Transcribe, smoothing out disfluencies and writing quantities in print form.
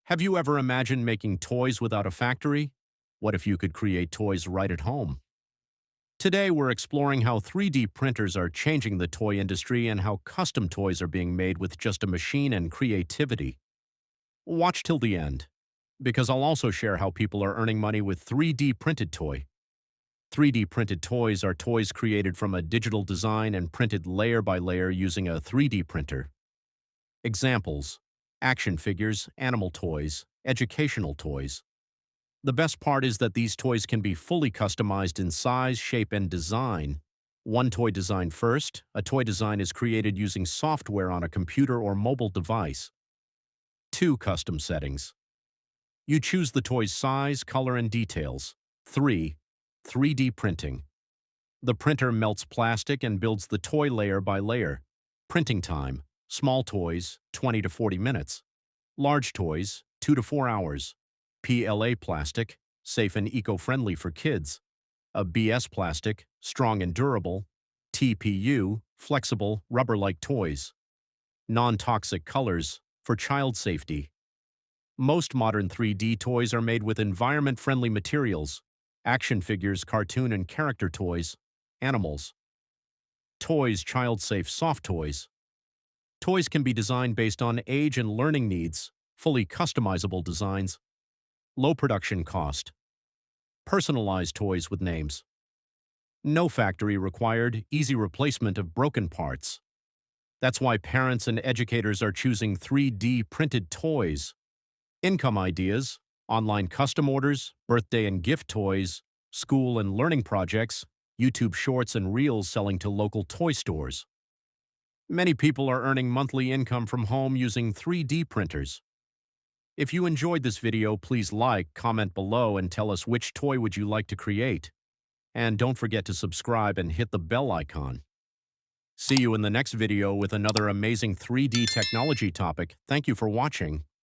Have you ever imagined making toys without a factory? What if you could create toys right at home? Today, we're exploring how 3D printers are changing the toy industry and how custom toys are being made with just a machine and creativity. Watch till the end, because I'll also share how people are earning money with 3D printed toy. 3D printed toys are toys created from a digital design and printed layer by layer using a 3D printer. Examples: action figures, animal toys, educational toys. The best part is that these toys can be fully customized in size, shape, and design. One toy design first, a toy design is created using software on a computer or mobile device. 2. Custom settings. You choose the toy's size, color, and details. 3. 3D printing. The printer melts plastic and builds the toy layer by layer. Printing time: small toys, 20 to 40 minutes. Large toys, 2 to 4 hours. PLA plastic, safe and eco-friendly for kids. A BS plastic, strong and durable. TPU, flexible, rubber-like toys. Non-toxic colors, for child safety. Most modern 3D toys are made with environment-friendly materials. Action figures, cartoon and character toys. Animals. Toys, child-safe soft toys. Toys can be designed based on age and learning needs. Fully customizable designs. Low production cost. Personalized toys with names. No factory required, easy replacement of broken parts. That's why parents and educators are choosing 3D printed toys. Income ideas: online custom orders, birthday and gift toys, school and learning projects, YouTube shorts and reels selling to local toy stores. Many people are earning monthly income from home using 3D printers. If you enjoyed this video, please like, comment below, and tell us which toy would you like to create. And don't forget to subscribe and hit the bell icon. See you in the next video with another amazing 3D technology topic. Thank you for watching.